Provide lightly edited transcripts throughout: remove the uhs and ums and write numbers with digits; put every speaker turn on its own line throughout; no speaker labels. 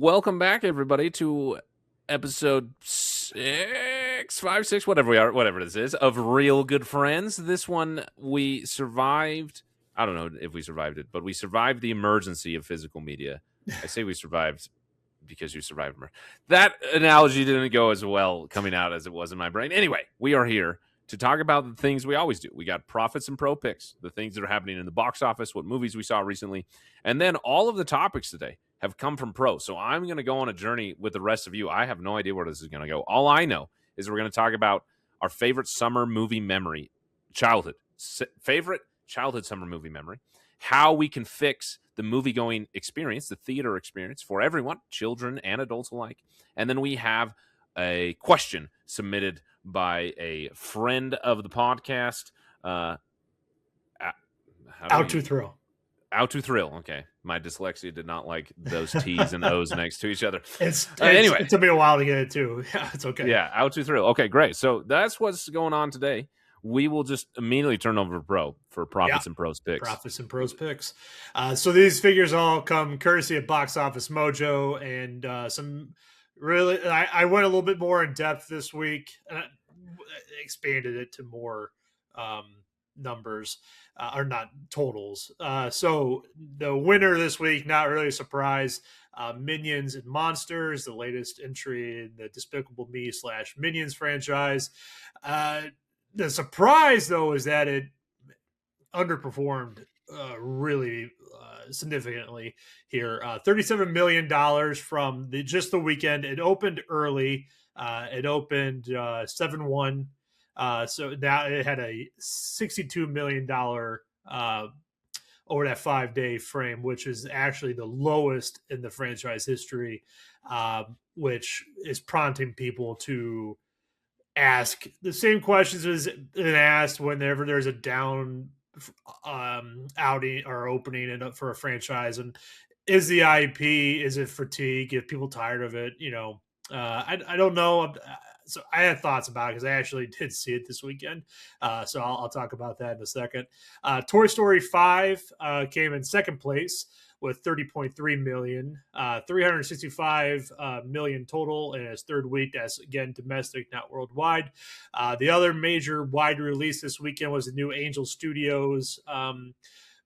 Welcome back, everybody, to episode 656, whatever this is, of Real Good Friends. This one, we survived. I don't know if we survived it, but we survived the emergency of physical media. I say we survived because you survived. That analogy didn't go as well coming out as it was in my brain. Anyway, we are here to talk about the things we always do. We got profits and pro picks, the things that are happening in the box office, what movies we saw recently, and then all of the topics today have come from pro. So I'm going to go on a journey with the rest of you. I have no idea where this is going to go. All I know is we're going to talk about our favorite summer movie memory, favorite childhood summer movie memory, how we can fix the movie-going experience, the theater experience for everyone, children and adults alike. And then we have a question submitted by a friend of the podcast.
Out to thrill.
Out to thrill. Okay. My dyslexia did not like those T's and O's next to each other.
Anyway. It took me a while to get it too. Yeah, it's okay.
Yeah, out to thrill. Okay, great. So that's what's going on today. We will just immediately turn over to Pro for Profits and Pros picks.
Profits and Pros picks. So these figures all come courtesy of Box Office Mojo, and some really, I went a little bit more in depth this week, and I expanded it to more numbers, or not totals. So the winner this week, not really a surprise, Minions and Monsters, the latest entry in the Despicable Me / Minions franchise. The surprise, though, is that it underperformed really significantly here. $37 million from just the weekend. It opened early. It opened 7-1. So now it had a $62 million over that 5-day frame, which is actually the lowest in the franchise history, which is prompting people to ask the same questions as been asked whenever there's a down outing or opening for a franchise. And is the IP, is it fatigue? If people tired of it, I don't know. So I had thoughts about it because I actually did see it this weekend. So I'll talk about that in a second. Toy Story 5 came in second place with 30.3 million, 365 million total in its third week. That's, again, domestic, not worldwide. The other major wide release this weekend was the new Angel Studios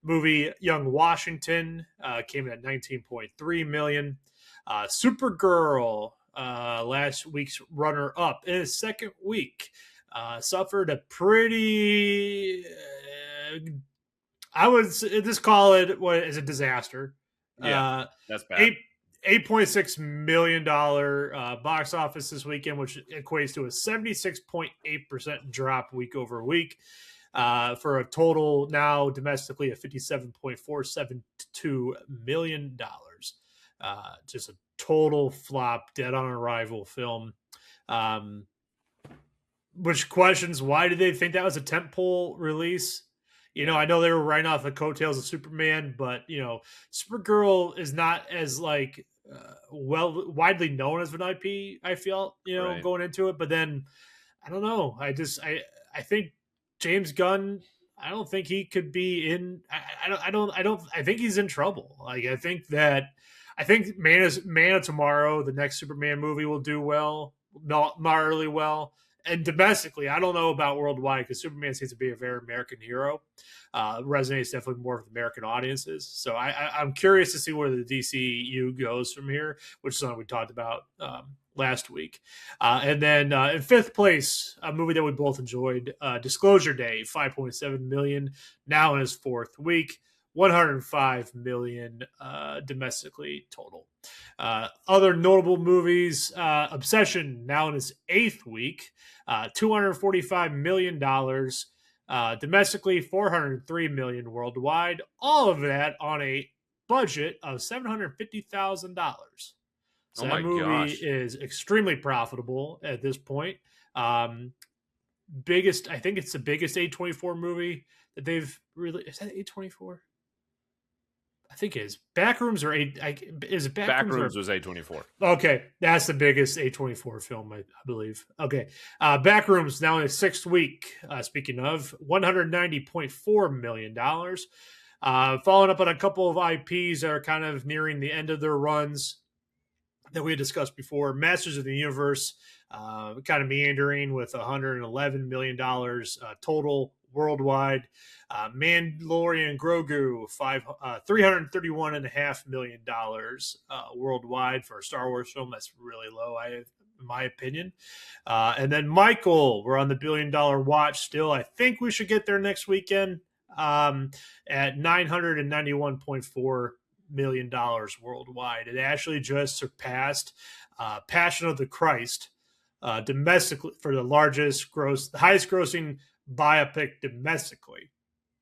movie, Young Washington, came in at 19.3 million. Supergirl, last week's runner-up in its second week, suffered a pretty... I would just call it what is a disaster.
Yeah, that's bad.
$8.6 million box office this weekend, which equates to a 76.8% drop week over week, for a total now domestically of $57.472 million. Just a total flop, dead on arrival film. Which questions, why did they think that was a tentpole release? I know they were writing off the coattails of Superman, but Supergirl is not as widely known as an IP. I feel right. Going into it, but then I don't know. I think James Gunn. I don't think he could be in. I think he's in trouble. I think Man of Tomorrow, the next Superman movie, will do well, not really well. And domestically, I don't know about worldwide because Superman seems to be a very American hero. Resonates definitely more with American audiences. So I'm curious to see where the DCU goes from here, which is something we talked about last week. And then in fifth place, a movie that we both enjoyed, Disclosure Day, 5.7 million, now in its fourth week. 105 million domestically total. Other notable movies, Obsession, now in its eighth week, $245 million domestically, $403 million worldwide. All of that on a budget of $750,000. So that movie is extremely profitable at this point. I think it's the biggest A24 movie that they've really. Is that A24? I think it is. Backrooms or is it
Backrooms was A24.
Okay, that's the biggest A24 film, I believe. Okay, Backrooms now in its sixth week. Speaking of, $190.4 million. Following up on a couple of IPs that are kind of nearing the end of their runs. that we had discussed before. Masters of the Universe, kind of meandering with $111 million total worldwide. Mandalorian Grogu, $331.5 million worldwide for a Star Wars film. That's really low, in my opinion. And then Michael, we're on the $1 billion watch still. I think we should get there next weekend at $991.4 million worldwide. It actually just surpassed Passion of the Christ domestically for the highest grossing biopic domestically.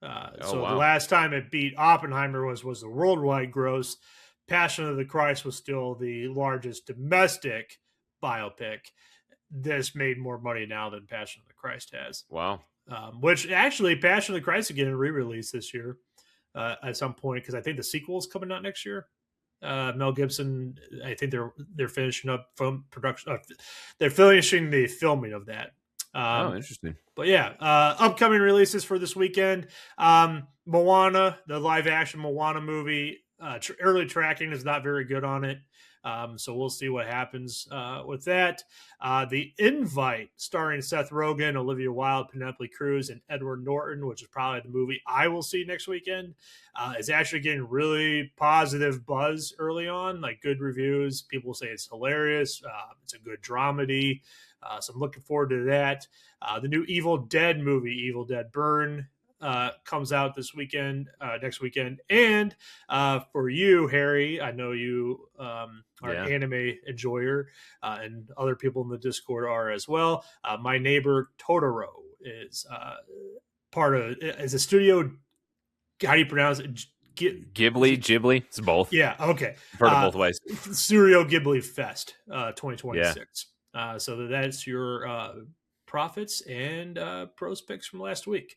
So wow. The last time it beat Oppenheimer was the worldwide gross. Passion of the Christ was still the largest domestic biopic. This made more money now than Passion of the Christ has.
Wow.
Which actually, Passion of the Christ is getting re-released this year at some point, because I think the sequel is coming out next year. Mel Gibson, I think they're finishing up film production. They're finishing the filming of that.
Interesting.
But yeah, upcoming releases for this weekend. Moana, the live action Moana movie. Early tracking is not very good on it. So we'll see what happens with that. The Invite, starring Seth Rogen, Olivia Wilde, Penelope Cruz, and Edward Norton, which is probably the movie I will see next weekend, is actually getting really positive buzz early on, like good reviews. People say it's hilarious. It's a good dramedy. So I'm looking forward to that. The new Evil Dead movie, Evil Dead Burn, comes out next weekend. And for you, Harry, I know you are an anime enjoyer, and other people in the Discord are as well. My Neighbor Totoro is is a studio. How do you pronounce it?
Ghibli. It's both.
Yeah. Okay.
I've heard it both ways.
Studio Ghibli Fest 2026. Yeah. So that's your profits and pros picks from last week.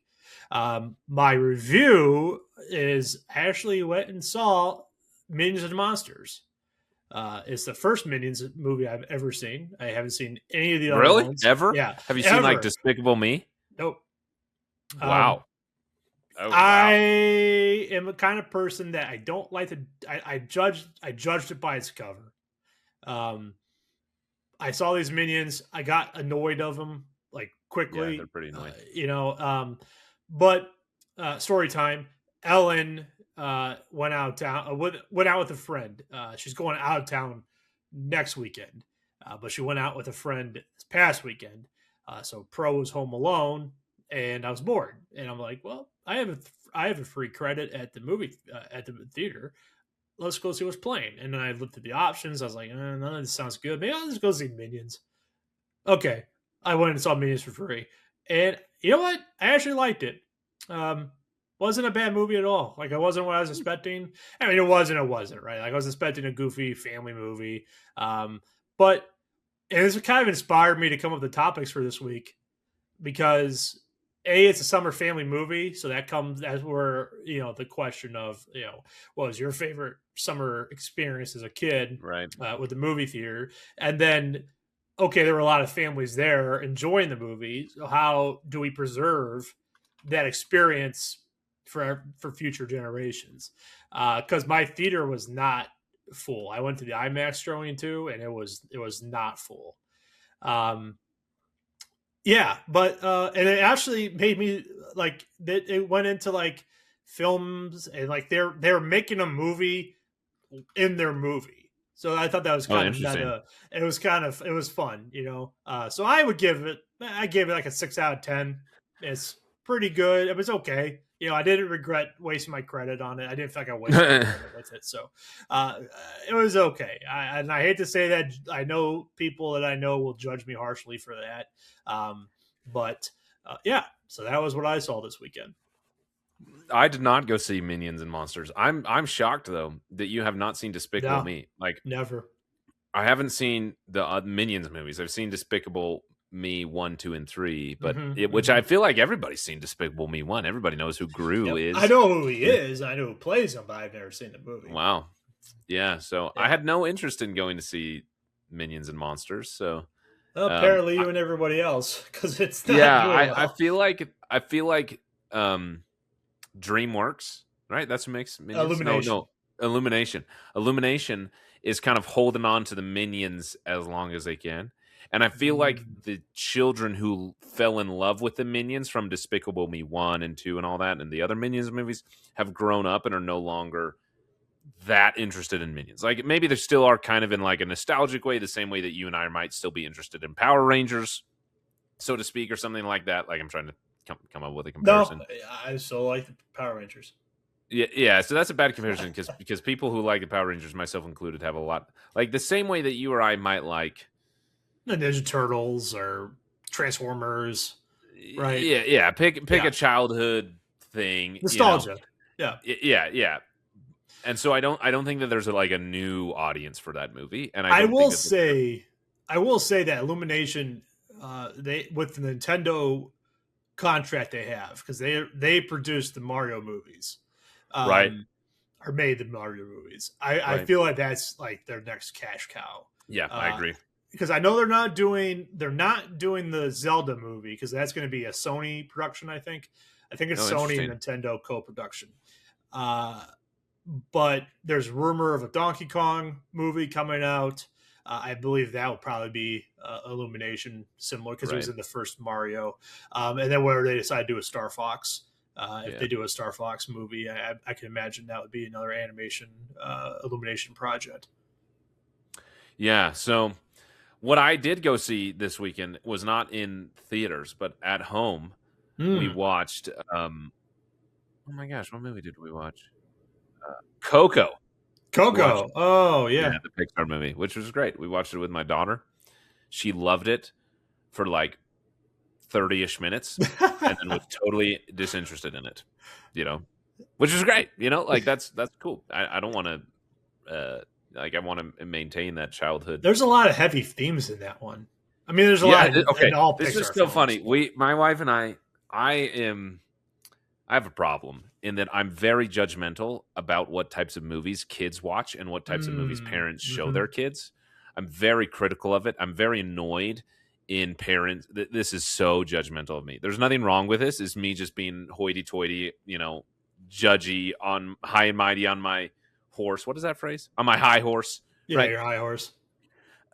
My review is Ashley went and saw Minions and Monsters. It's the first Minions movie I've ever seen. I haven't seen any of the other ones.
Ever?
Yeah.
Have you seen like Despicable Me?
Nope.
Wow.
I am a kind of person that I don't like to. I judged it by its cover. I saw these Minions. I got annoyed of them like quickly.
Yeah, they're pretty annoying.
But story time. Ellen went out with a friend. She's going out of town next weekend, but she went out with a friend this past weekend. So Pro was home alone, and I was bored. And I'm like, well, I have a free credit at the movie at the theater. Let's go see what's playing. And then I looked at the options. I was like, none of this sounds good. Maybe I'll just go see Minions. Okay, I went and saw Minions for free. And you know what? I actually liked it. Wasn't a bad movie at all. Like, it wasn't what I was expecting. I mean, it wasn't, right? Like, I was expecting a goofy family movie. But it's kind of inspired me to come up with the topics for this week, because it's a summer family movie. So that's where, the question of, what was your favorite summer experience as a kid,
right?
With the movie theater. And then, okay, there were a lot of families there enjoying the movie. So how do we preserve that experience for future generations? Because my theater was not full. I went to the IMAX showing too, and it was not full. Yeah, but and it actually made me like that. It went into like films, and like they're making a movie in their movie. So I thought that was kind of meta. It was fun, So I gave it like a 6 out of 10. It's pretty good. It was okay. I didn't regret wasting my credit on it. I didn't feel like I wasted my credit with it. So it was okay. And I hate to say that. I know people that I know will judge me harshly for that. But yeah, so that was what I saw this weekend.
I did not go see Minions and Monsters. I'm shocked though that you have not seen Despicable Me. Like,
never.
I haven't seen the Minions movies. I've seen Despicable Me 1, 2, and 3, but which I feel like everybody's seen Despicable Me 1. Everybody knows who Gru is.
I know who he is. I know who plays him, but I've never seen the movie.
Wow. Yeah. So I had no interest in going to see Minions and Monsters. So
apparently you and everybody else, because it's not.
Yeah, I feel like DreamWorks, right? That's what makes Minions.
Illumination.
No, Illumination. Illumination is kind of holding on to the Minions as long as they can. And I feel like the children who fell in love with the Minions from Despicable Me 1 and 2 and all that, and the other Minions movies, have grown up and are no longer that interested in Minions. Like, maybe they still are kind of in like a nostalgic way, the same way that you and I might still be interested in Power Rangers, so to speak, or something like that. Like, I'm trying to come up with a comparison.
No, I still like the Power Rangers.
Yeah. So that's a bad comparison because people who like the Power Rangers, myself included, have a lot, like the same way that you or I might like
the Ninja Turtles or Transformers, right?
Yeah. Pick a childhood thing,
nostalgia.
Yeah. And so I don't think that there's like a new audience for that movie. And
I will say that Illumination, they with the Nintendo contract they have, because they produced the Mario movies,
right,
or made the Mario movies. I feel like that's like their next cash cow.
Yeah, I agree.
Because I know they're not doing the Zelda movie, because that's going to be a Sony production. I think it's Sony and Nintendo co-production. But there's rumor of a Donkey Kong movie coming out. I believe that will probably be Illumination, similar, because it was in the first Mario. And then where they decide to do a Star Fox, if they do a Star Fox movie, I can imagine that would be another animation Illumination project.
Yeah. So what I did go see this weekend was not in theaters, but at home. We watched. Oh my gosh, what movie did we watch? Coco.
Oh yeah,
the Pixar movie, which was great. We watched it with my daughter. She loved it for like 30-ish minutes, and then was totally disinterested in it. Which is great. Like that's cool. I don't want to. I want to maintain that childhood.
There's a lot of heavy themes in that one. I mean, there's a lot. In all Pixar
this is so
films.
Funny. My wife and I have a problem in that I'm very judgmental about what types of movies kids watch and what types of movies parents show their kids. I'm very critical of it. I'm very annoyed in parents. This is so judgmental of me. There's nothing wrong with this. It's me just being hoity-toity, judgy, on high and mighty on my horse. What is that phrase? On my high horse.
Yeah, right? Your high horse.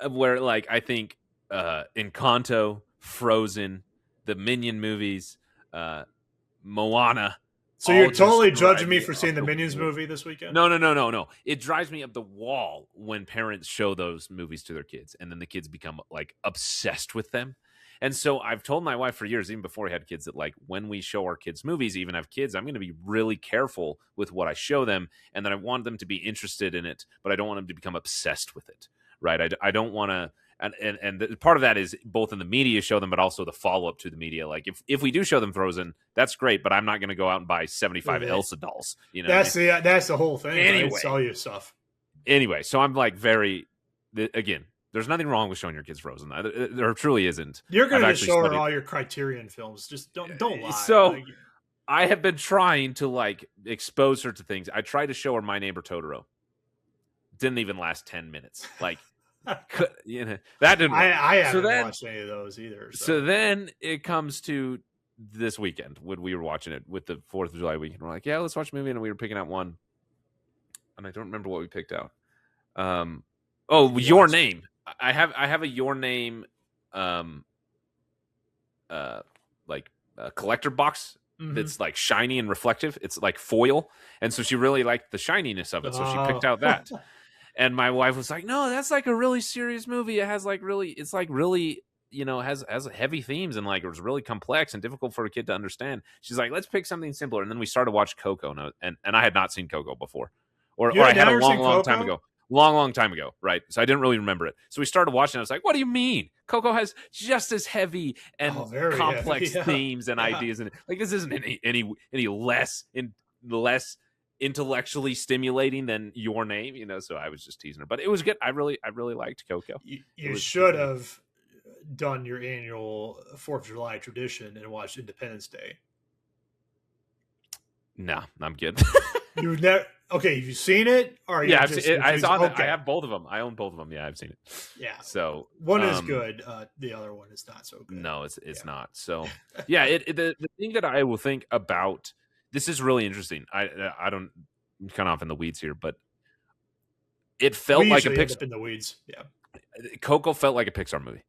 Where, like, I think Encanto, Frozen, the Minion movies, Moana.
So you're totally judging me for seeing the Minions movie this weekend?
No. It drives me up the wall when parents show those movies to their kids, and then the kids become like obsessed with them. And so I've told my wife for years, even before I had kids, that like when we show our kids movies, even have kids, I'm going to be really careful with what I show them, and that I want them to be interested in it, but I don't want them to become obsessed with it. Right? I don't want to. And part of that is both in the media show them, but also the follow up to the media. Like if we do show them Frozen, that's great, but I'm not going to go out and buy 75 Elsa dolls.
That's the whole thing. Anyway, right? Sell you stuff.
Anyway, so I'm like again. There's nothing wrong with showing your kids Frozen. There truly isn't.
You're going to show her all your Criterion films. Just don't lie.
So I have been trying to like expose her to things. I tried to show her My Neighbor Totoro. Didn't even last 10 minutes. Like. That didn't work.
I haven't watched any of those either.
So then it comes to this weekend when we were watching it with the 4th of July weekend. We're like, yeah, let's watch a movie, and we were picking out one, and I don't remember what we picked out. Your Name. I have a Your Name, like a collector box that's like shiny and reflective. It's like foil, and so she really liked the shininess of it, so she picked out that. And my wife was like, no, that's like a really serious movie. It has like really, it's like really, has heavy themes, and like it was really complex and difficult for a kid to understand. She's like, let's pick something simpler. And then we started to watch Coco, and I had not seen Coco before, or I had a long time ago. Long time ago, right? So I didn't really remember it. So we started watching. I was like, what do you mean? Coco has just as heavy and complex themes and ideas in it. Like, this isn't any less intellectually stimulating than Your Name, so I was just teasing her, but it was good. I really liked Coco.
You should have done your annual 4th of July tradition and watched Independence Day.
No, I'm good.
You've never. Okay, have you seen it? Or
yeah, I saw it. I have both of them. I own both of them. Yeah, I've seen it.
Yeah.
So
one is good. The other one is not so good.
No, it's not. So yeah, the thing that I will think about. This is really interesting. I don't, I'm kind of off in the weeds here, but it felt
We
like a
usually end
Pixar.
up in the weeds. Yeah.
Coco felt like a Pixar movie.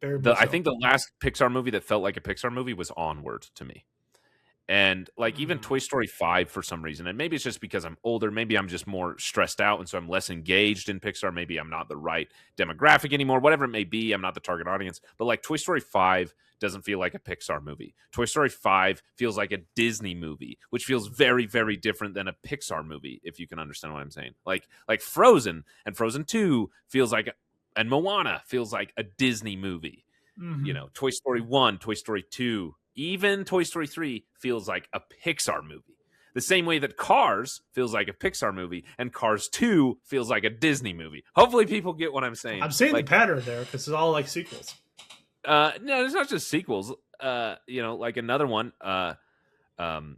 Very much
I
so.
think the last Pixar movie that felt like a Pixar movie was Onward to me. And like even
Mm.
Toy Story 5 for some reason, and maybe it's just because I'm older, maybe I'm just more stressed out, and so I'm less engaged in Pixar. Maybe I'm not the right demographic anymore, whatever it may be. I'm not the target audience. But like Toy Story 5 doesn't feel like a Pixar movie. Toy Story 5 feels like a Disney movie, which feels very, very different than a Pixar movie, if you can understand what I'm saying. Like Frozen and Frozen 2 feels like and Moana feels like a Disney movie. You
Mm-hmm.
know, Toy Story 1, Toy Story 2, even Toy Story 3 feels like a Pixar movie. The same way that Cars feels like a Pixar movie and Cars 2 feels like a Disney movie. Hopefully people get what I'm saying.
I'm seeing the
Like
pattern there because it's all like sequels.
no, it's not just sequels. You know, like another one um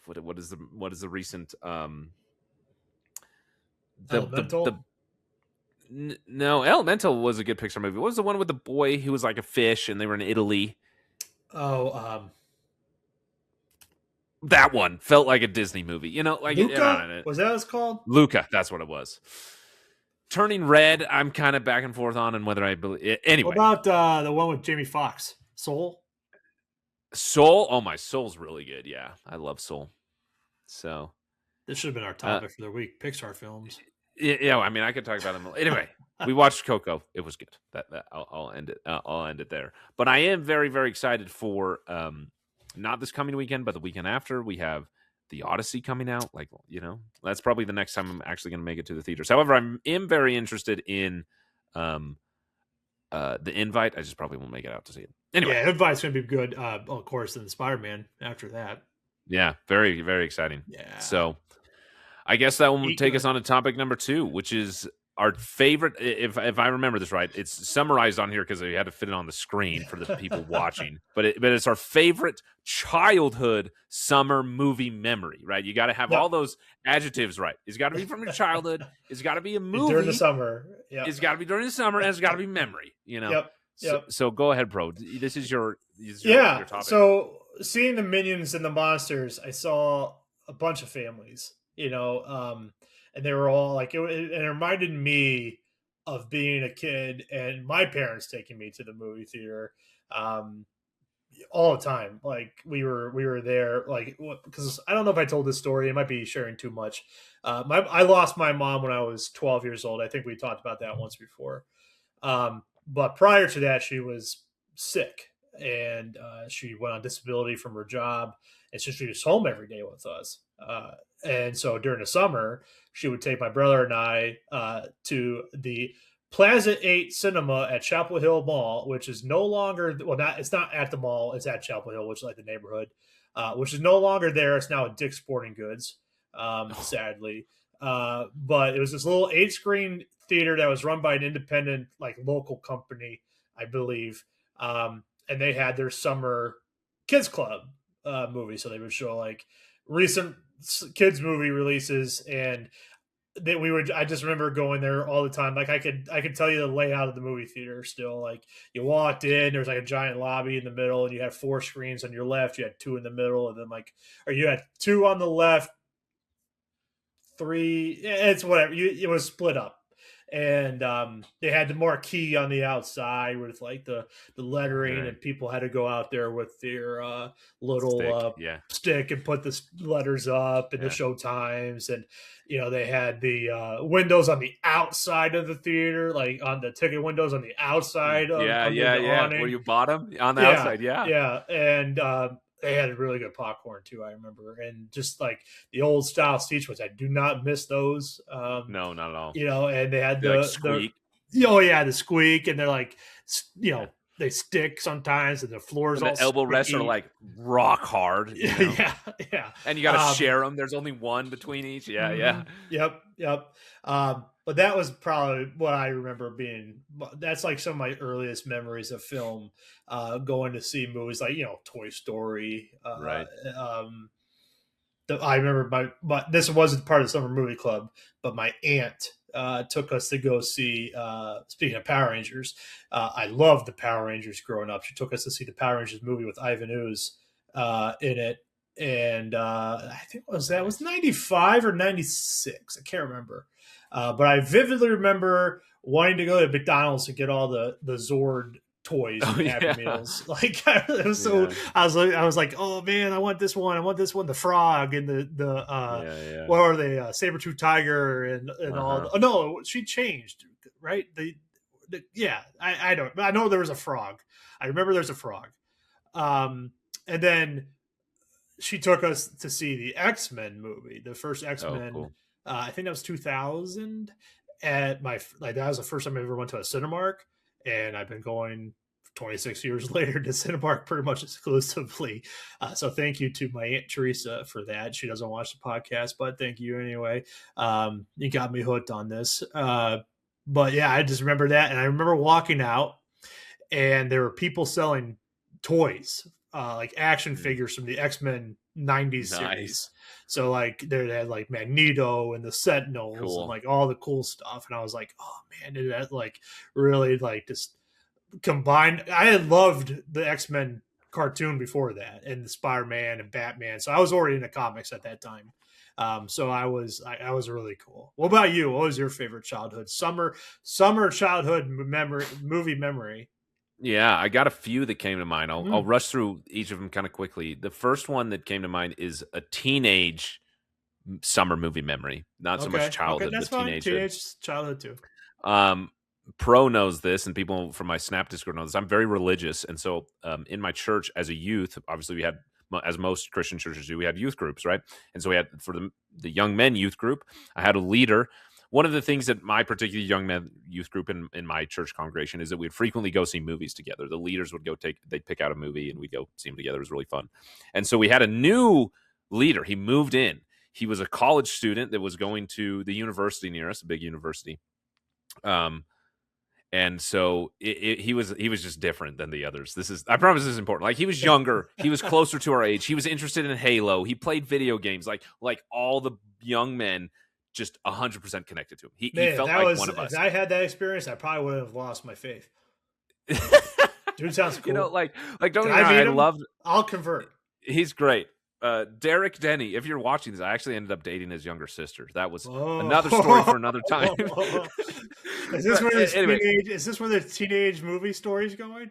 what is the recent the
Elemental.
no, Elemental was a good Pixar movie. What was the one with the boy who was like a fish and they were in Italy?
Oh,
That one felt like a Disney movie. You know, like
Luca. Was that what it's called?
Luca, that's what it was. Turning Red, I'm kind of back and forth on and whether I believe.
What
Anyway,
about the one with Jamie Foxx? Soul.
Soul. Oh, my Soul's really good. Yeah, I love Soul. So,
This should have been our
uh,
topic for the week. Pixar films.
yeah. I mean, I could talk about them. Anyway, we watched Coco. It was good. I'll end it. I'll end it there. But I am very, very excited for not this coming weekend, but the weekend after. We have the Odyssey coming out. Like, you know, that's probably the next time I'm actually going to make it to the theaters. However, am very interested in um the Invite. I just probably won't make it out to see it. Anyway,
Yeah, Invite's going to be good. Of course, and Spider-Man after that.
yeah, very, very exciting.
Yeah.
So I guess that will
Eat
take us
good.
on to topic number 2, which is our favorite. If I remember this right, it's summarized on here because we had to fit it on the screen for the people watching. But it's our favorite childhood summer movie memory. Right? You got to have all
Yep.
those adjectives right. It's got to be from your childhood. It's got to be a
During the
movie.
summer. Yep.
It's got to be during the summer, and it's got to be memory. You know.
Yep. Yep.
So go ahead, bro. This is your
Yeah.
your topic.
So seeing the minions and the monsters, I saw a bunch of families, and they were all like, it reminded me of being a kid and my parents taking me to the movie theater. Um, all the time. Like we were there, like, because I don't know if I told this story. It might be sharing too much. I lost my mom when I was 12 years old. I think we talked about that once before. But prior to that, she was sick and she went on disability from her job, and so she was home every day with us. And so during the summer, she would take my brother and I to the Plaza 8 Cinema at Chapel Hill Mall, which is no longer, well, not, it's not at the mall, it's at Chapel Hill, which is like the neighborhood, which is no longer there. It's now at Dick's Sporting Goods, sadly. But it was this little 8 screen theater that was run by an independent, like, local company, I believe. And they had their summer kids club movie. So they would show like recent kids movie releases, and that we would, I just remember going there all the time. Like I could tell you the layout of the movie theater still. Like you walked in, there was like a giant lobby in the middle, and you had 4 screens on your left, you had 2 in the middle, and then like, or you had 2 on the left, 3, it's whatever. It was split up. And they had the marquee on the outside with like the lettering,
Right.
and people had to go out there with their little
Stick. Yeah.
stick and put the letters up and the
Yeah.
show times. And they had the windows on the outside of the theater, like on the ticket windows on the outside of
Yeah.
under
Yeah.
the
Yeah. Where
awning.
you bottom on the
Yeah,
outside. Yeah.
yeah, and they had really good popcorn too, I remember, and just like the old style seats, which I do not miss those.
No, not at all.
And they had
They like
the
squeak.
oh yeah, the squeak, and they're like,
Yeah.
they stick sometimes, and the floor's
And
all
the elbow rests are
sticky.
like rock hard. You know?
Yeah, yeah.
And you got to share them. There's only one between each. Yeah. Yeah.
Yep, yep. But that was probably what I remember being. That's like some of my earliest memories of film, going to see movies like Toy Story.
Right.
I remember but this wasn't part of the summer movie club, but my aunt took us to go see. Speaking of Power Rangers, I loved the Power Rangers growing up. She took us to see the Power Rangers movie with Ivan Ooze in it. and I think it was 95 or 96. I can't remember, but I vividly remember wanting to go to McDonald's to get all the Zord toys
Oh
and the Happy
yeah,
Meals. Like it was so
yeah,
I was like, oh man, I want this one. I want this one. The frog and the
yeah, yeah.
what are they? Saber tooth tiger and all.
Uh-huh.
Oh no, she changed, right? Yeah, I know there was a frog. I remember there's a frog. And then she took us to see the X-Men movie, the first
Oh,
X-Men.
cool.
I think that was 2000. At my like that was the first time I ever went to a Cinemark, and I've been going 26 years later to Cinemark pretty much exclusively. So thank you to my Aunt Teresa for that. She doesn't watch the podcast, but thank you anyway. You got me hooked on this. But yeah, I just remember that, and I remember walking out, and there were people selling toys, like action
Mm,
figures from the X-Men 90s
nice,
series. So like they had like Magneto and the Sentinels and
cool.
like all the cool stuff. And I was like, oh man, did that like really like just combined. I had loved the X-Men cartoon before that and the Spider-Man and Batman. So I was already into comics at that time. So I was really cool. What about you? What was your favorite childhood summer childhood movie memory?
Yeah, I got a few that came to mind. I'll
Mm.
rush through each of them kind of quickly. The first one that came to mind is a teenage summer movie memory, not so much
Okay. Okay,
childhood,
that's
but
fine.
teenagehood.
Teenage childhood too.
Um, Pro knows this, and people from my Snap Discord know this. I'm very religious, and so in my church as a youth, obviously we had, as most Christian churches do, we had youth groups, right? And so we had for the young men youth group, I had a leader. One of the things that my particular young men youth group in my church congregation is that we'd frequently go see movies together. The leaders would they'd pick out a movie and we'd go see them together. It was really fun. And so we had a new leader. He moved in. He was a college student that was going to the university near us, a big university. Um, and so he was just different than the others. This is, I promise this is important. Like he was younger, he was closer to our age. He was interested in Halo. He played video games like all the young men, just 100% connected to him. He
Man,
felt
that
like
was
one of
if
us.
I had that experience, I probably would have lost my faith. Dude sounds
You know,
cool.
like don't
Can
get me
I
wrong, I
meet him?
love,
I'll convert.
he's great. Derek Denny, if you're watching this, I actually ended up dating his younger sister. That was another story for another time.
Oh.
But anyway,
Is this where the teenage movie story's going?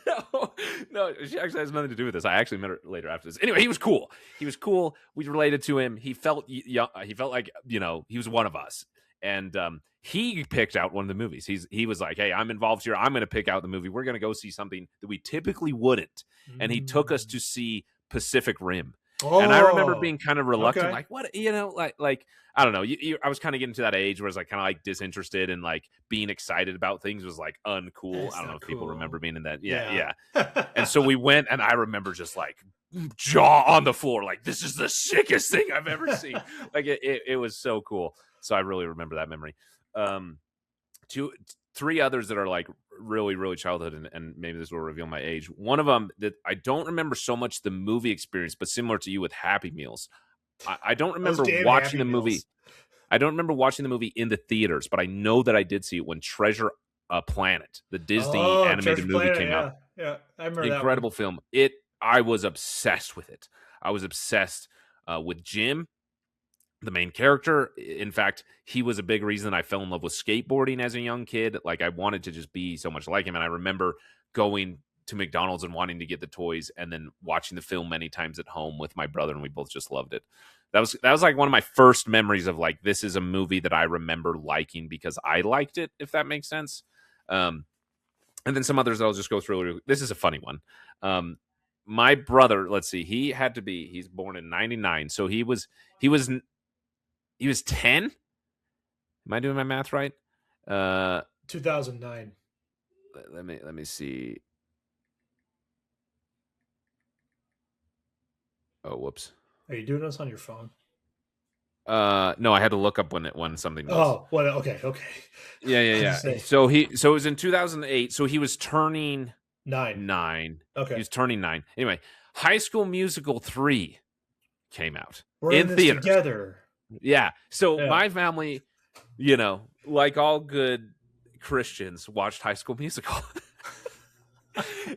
no, no, she actually has nothing to do with this. I actually met her later after this. Anyway, he was cool. He was cool. We related to him. He felt young. He felt like he was one of us. And he picked out one of the movies. He was like, "Hey, I'm involved here. I'm going to pick out the movie. We're going to go see something that we typically wouldn't." And he took us
Mm.
to see Pacific Rim. And I remember
Oh,
being kind of reluctant,
okay.
like, what, like I don't know. I was kind of getting to that age where I was like kind of like disinterested, and like being excited about things was like uncool. I
That's
don't know
not
if people remember
cool.
being in that. Yeah,
Yeah.
yeah. And so we went, and I remember just like jaw on the floor, like this is the sickest thing I've ever seen. Like it was so cool. So I really remember that memory. Um, three others that are like really, really childhood, and maybe this will reveal my age. One of them that I don't remember so much the movie experience, but similar to you with Happy Meals. I don't
Those
remember
damn
watching
Happy
the movie.
Meals.
I don't remember watching the movie in the theaters, but I know that I did see it when Treasure Planet, the Disney
Oh,
animated
Treasure
movie,
Planet.
came out.
Yeah. Yeah. I remember that one.
Incredible film. I was obsessed with it. I was obsessed with Jim, the main character. In fact, he was a big reason I fell in love with skateboarding as a young kid. Like I wanted to just be so much like him. And I remember going to McDonald's and wanting to get the toys and then watching the film many times at home with my brother, and we both just loved it. That was like one of my first memories of like, this is a movie that I remember liking because I liked it, if that makes sense. Um, and then some others I'll just go through. This is a funny one. My brother, let's see, he's born in 99. So he was he was 10. Am I doing my math right? Uh
2009.
let me see. Oh, whoops.
Are you doing this on your phone?
No, I had to look up when something was.
Oh, what? Okay. Okay.
Yeah,
I was
yeah,
gonna
yeah.
say
So it was in 2008. So he was turning
9.
9. He
Okay.
was turning 9. Anyway, High School Musical 3 came out
We're
in
in this
theaters.
together.
Yeah. So
Yeah.
my family, like all good Christians, watched High School Musical.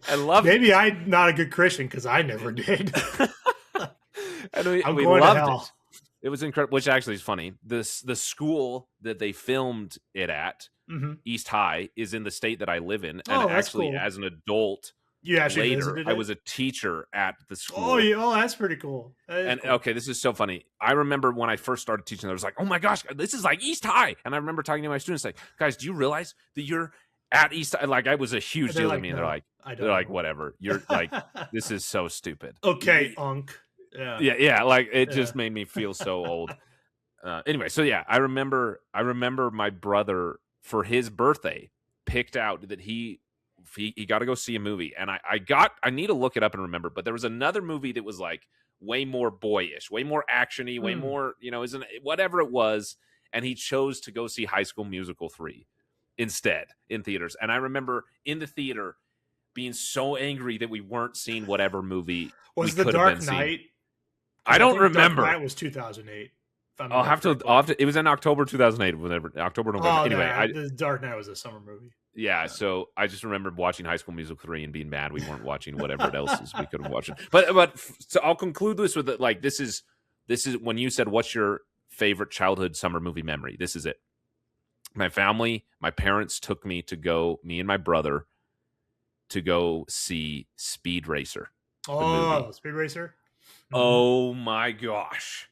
I loved
Maybe I'm not a good Christian because I never did.
it. And
I'm
we
going to
loved it.
hell.
It was incredible, which actually is funny. The school that they filmed it at,
Mm-hmm.
East High, is in the state that I live in. And
Oh, that's
actually,
cool.
as an adult
You actually
later,
visited
I
it?
was a teacher at the
Oh,
school.
yeah. Oh, that's pretty cool. That is
And
cool.
okay, this is so funny. I remember when I first started teaching, I was like, "Oh my gosh, this is like East High!" And I remember talking to my students, like, "Guys, do you realize that you're at East High?" Like, I was a huge
And they're
deal to
like,
me. And
no, I
they're
don't
like,
know.
"Whatever. You're like, this is so stupid."
Okay, Unk. Yeah.
Yeah, yeah. Like, it
Yeah.
just made me feel so old. Anyway, so yeah, I remember my brother for his birthday picked out that he got to go see a movie, and I need to look it up and remember, but there was another movie that was like way more boyish, way more actiony, way
Hmm.
more, isn't whatever it was, and he chose to go see High School Musical 3 instead in theaters. And I remember in the theater being so angry that we weren't seeing whatever movie we
Was The
could have been
Dark
seeing.
Knight?
I
Because I
don't
think Dark
remember.
Knight was 2008, if I
I'll
remember
have to.
correctly.
It was in October 2008. Whenever October, November.
Oh,
Anyway,
no. The Dark Knight was a summer movie.
yeah.
Yeah.
So I just remember watching High School Musical 3 and being mad we weren't watching whatever else we could have watched. But so I'll conclude this with it. Like, this is when you said what's your favorite childhood summer movie memory. This is it. My family, my parents took me and my brother to go see Speed Racer, the movie.
Oh, Speed Racer? Mm-hmm.
Oh my gosh.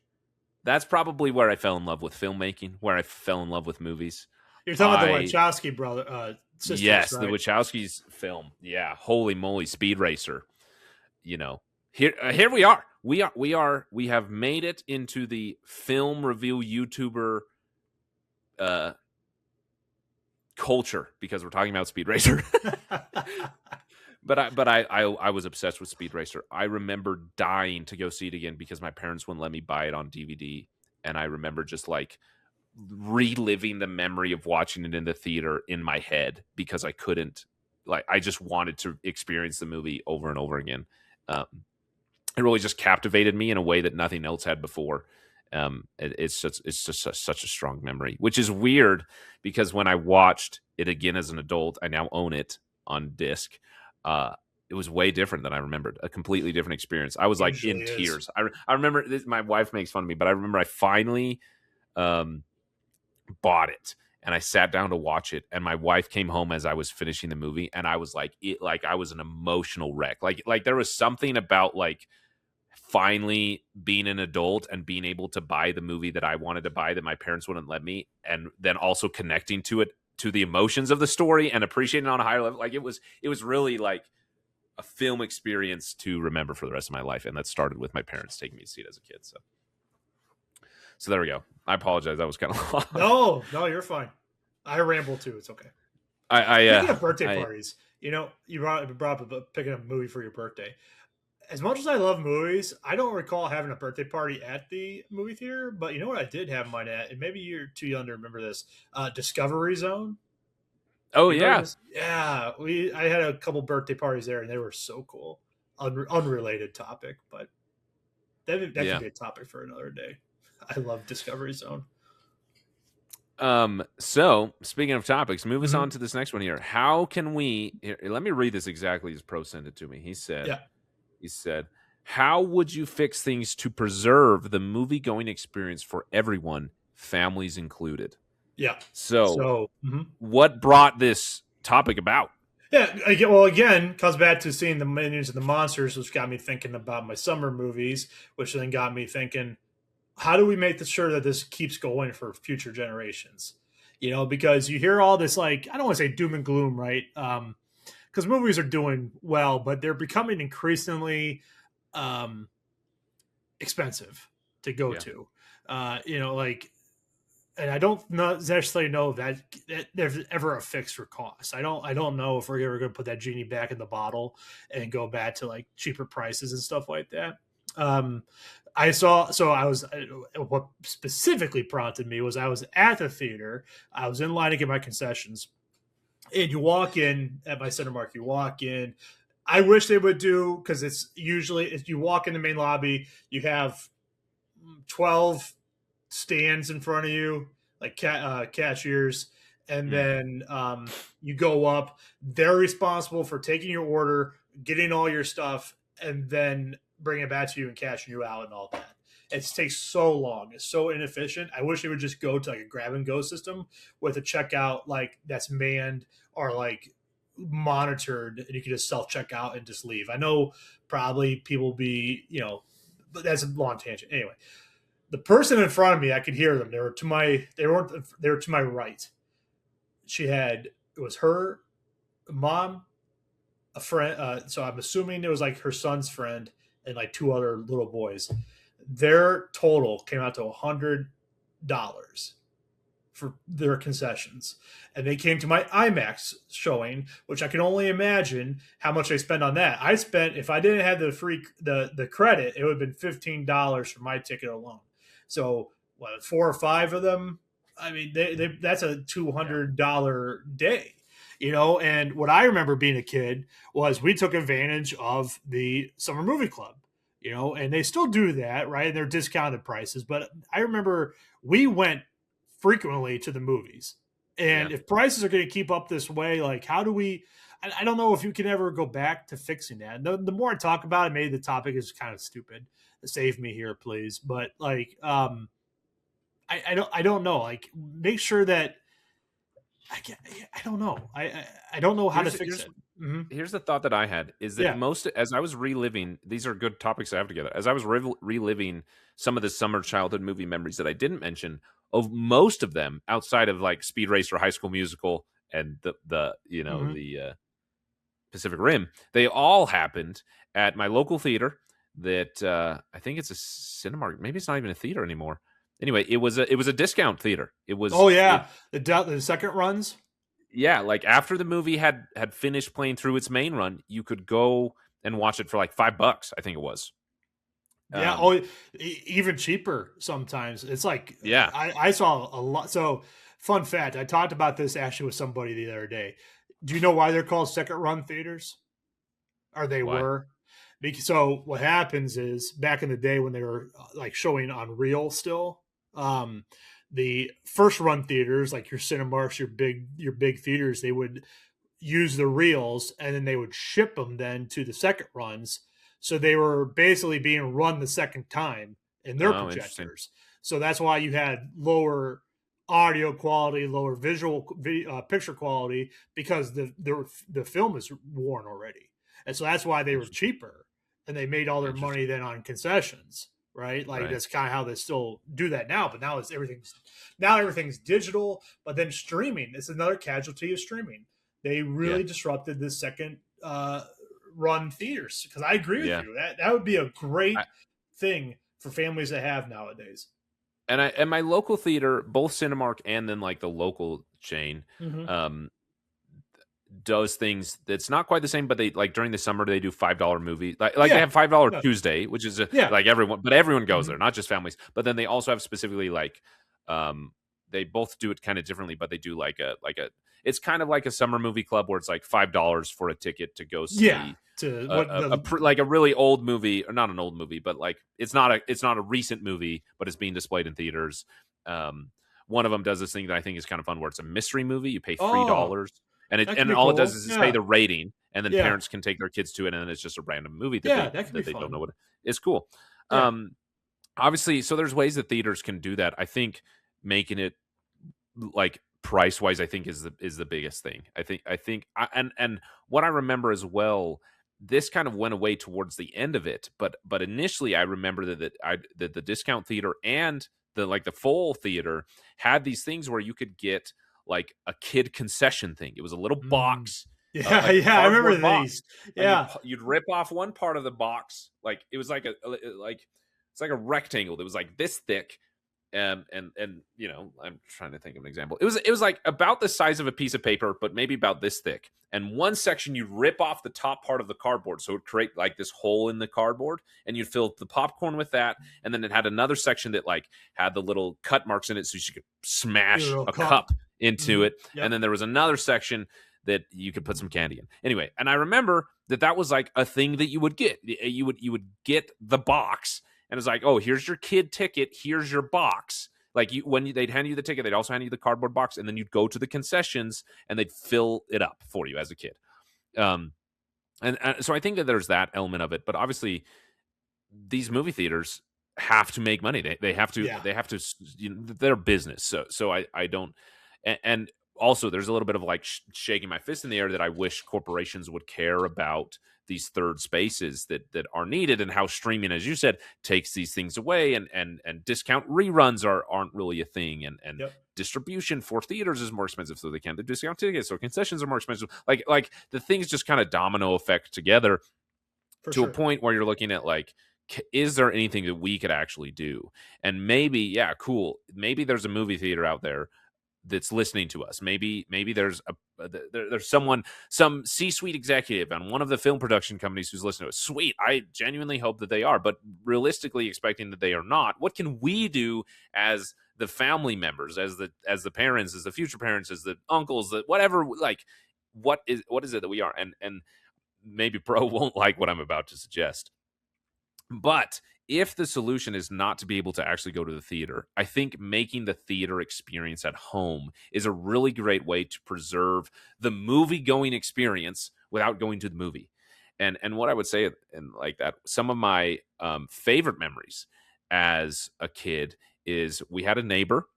That's probably where I fell in love with filmmaking, where I fell in love with movies.
You're talking about the Wachowski sisters,
Yes, the
right?
Wachowskis film. Yeah, holy moly, Speed Racer. Here we are. We have made it into the film review YouTuber culture because we're talking about Speed Racer. But I was obsessed with Speed Racer. I remember dying to go see it again because my parents wouldn't let me buy it on DVD, and I remember just like reliving the memory of watching it in the theater in my head because I couldn't, like, I just wanted to experience the movie over and over again. Um, it really just captivated me in a way that nothing else had before. It's just such a strong memory, which is weird because when I watched it again as an adult, I now own it on disc. It was way different than I remembered. A completely different experience. I was like in
Usually is.
tears. I remember this, my wife makes fun of me, but I remember I finally bought it and I sat down to watch it, and my wife came home as I was finishing the movie, and I was like, I was an emotional wreck. Like there was something about like finally being an adult and being able to buy the movie that I wanted to buy that my parents wouldn't let me, and then also connecting to it, to the emotions of the story and appreciating it on a higher level. Like it was really like a film experience to remember for the rest of my life, and that started with my parents taking me to see it as a kid. So there we go. I apologize. That was kind of
long. No, you're fine. I ramble too. It's okay. Speaking of birthday parties, you brought up picking up a movie for your birthday. As much as I love movies, I don't recall having a birthday party at the movie theater. But you know what I did have mine at, and maybe you're too young to remember this. Discovery Zone.
Oh yeah,
yeah. I had a couple birthday parties there, and they were so cool. Unrelated topic, but that could be a topic for another day. I love Discovery Zone.
So speaking of topics, move us on to this next one here. How can we? Let me read this exactly as Pro sent it to me. He said, "How would you fix things to preserve the movie-going experience for everyone, families included?"
Yeah.
So what brought this topic about?
Yeah, well, again, comes back to seeing the Minions and the Monsters, which got me thinking about my summer movies, which then got me thinking, how do we make sure that this keeps going for future generations? Because you hear all this, like, I don't want to say doom and gloom, right? Because movies are doing well, but they're becoming increasingly expensive to go to. And I don't necessarily know that there's ever a fix for cost. I don't know if we're ever going to put that genie back in the bottle and go back to like cheaper prices and stuff like that. What specifically prompted me was I was at the theater. I was in line to get my concessions, and you walk in at my Cinemark. You walk in. I wish they would do, because it's usually if you walk in the main lobby, you have 12 stands in front of you, like cashiers, and then you go up. They're responsible for taking your order, getting all your stuff, and then bringing it back to you and cashing you out and all that. It takes so long. It's so inefficient. I wish they would just go to like a grab and go system with a checkout like that's manned or like monitored, and you can just self check out and just leave. I know probably people be, but that's a long tangent. Anyway, the person in front of me, I could hear them. They were to my right. It was her mom, a friend. So I'm assuming it was like her son's friend and like two other little boys. Their total came out to $100 for their concessions. And they came to my IMAX showing, which I can only imagine how much I spent on that. I spent, if I didn't have the credit, it would have been $15 for my ticket alone. So what, four or five of them? I mean, that's a $200 day, And what I remember being a kid was we took advantage of the summer movie club, and they still do that, right? And they're discounted prices. But I remember we went frequently to the movies. And if prices are going to keep up this way, like how do we? I don't know if you can ever go back to fixing that. The more I talk about it, maybe the topic is kind of stupid. Save me here, please. But like, I don't know. Like, make sure that I don't know. I don't know how to fix it.
Mm-hmm. Here's the thought that I had is that as I was reliving, these are good topics I have together. As I was reliving some of the summer childhood movie memories that I didn't mention, of most of them outside of like Speed Racer, High School Musical, and the Pacific Rim, they all happened at my local theater. That I think it's a Cinemark. Maybe it's not even a theater anymore. Anyway, it was a discount theater. It was.
Oh yeah, the second runs.
Yeah, like after the movie had finished playing through its main run, you could go and watch it for like $5. I think it was.
Yeah. Even cheaper sometimes. It's like,
yeah,
I saw a lot. So fun fact, I talked about this actually with somebody the other day. Do you know why they're called second run theaters? Or they were? Because so what happens is back in the day when they were like showing on reel still, the first run theaters, like your Cinemarks, your big theaters, they would use the reels and then they would ship them then to the second runs. So they were basically being run the second time in their projectors. So that's why you had lower audio quality, lower visual picture quality, because the film is worn already. And so that's why they were cheaper, and they made all their money then on concessions. Right, like that's kind of how they still do that now. But now everything's digital. But then streaming is another casualty of streaming. They really disrupted the second run theaters, because I agree with you. That would be a great thing for families to have nowadays.
And my local theater, both Cinemark and then like the local chain, does things that's not quite the same, but they like during the summer they do $5 movies. Like they have $5 Tuesday, which is like everyone goes there, not just families. But then they also have specifically like they both do it kind of differently, but they do like a it's kind of like a summer movie club where it's like $5 for a ticket to go see like a really old movie, or not an old movie, but like it's not a recent movie, but it's being displayed in theaters. One of them does this thing that I think is kind of fun, where it's a mystery movie. You pay $3. And all it does is say the rating, and then parents can take their kids to it, and then it's just a random movie that they don't know what it's cool. Yeah. Obviously, so there's ways that theaters can do that. I think making it like price wise, I think is the biggest thing. I think and what I remember as well, this kind of went away towards the end of it, but initially I remember that the discount theater and the full theater had these things where you could get like a kid concession thing. It was a little box.
I remember these. Yeah.
You'd rip off one part of the box. Like it was it's like a rectangle that was like this thick. And I'm trying to think of an example. It was like about the size of a piece of paper, but maybe about this thick. And one section you'd rip off the top part of the cardboard, so it would create like this hole in the cardboard, and you'd fill the popcorn with that. And then it had another section that like had the little cut marks in it, so you could smash a cup into it. Yep. And then there was another section that you could put some candy in. Anyway, and I remember that was like a thing that you would get. You would get the box. And it's like, oh, here's your kid ticket. Here's your box. Like they'd hand you the ticket, they'd also hand you the cardboard box, and then you'd go to the concessions and they'd fill it up for you as a kid. And so I think that there's that element of it. But obviously, these movie theaters have to make money. They have to
Yeah.
they're business. So I don't and also there's a little bit of like shaking my fist in the air that I wish corporations would care about these third spaces that are needed, and how streaming, as you said, takes these things away, and discount reruns aren't really a thing, and
Yep.
distribution for theaters is more expensive, so they can't do discount tickets, so concessions are more expensive. Like the things just kind of domino effect together
For
to a
sure.
point where you're looking at like, is there anything that we could actually do? And maybe, yeah, cool, maybe there's a movie theater out there that's listening to us. Maybe there's there's someone, some C-suite executive on one of the film production companies who's listening to us. Sweet, I genuinely hope that they are, but realistically expecting that they are not. What can we do as the family members, as the parents, as the future parents, as the uncles, that whatever, like, what is it that we are? And maybe Pro won't like what I'm about to suggest. But if the solution is not to be able to actually go to the theater, I think making the theater experience at home is a really great way to preserve the movie going experience without going to the movie. And what I would say, and like that, some of my favorite memories as a kid is we had a neighbor.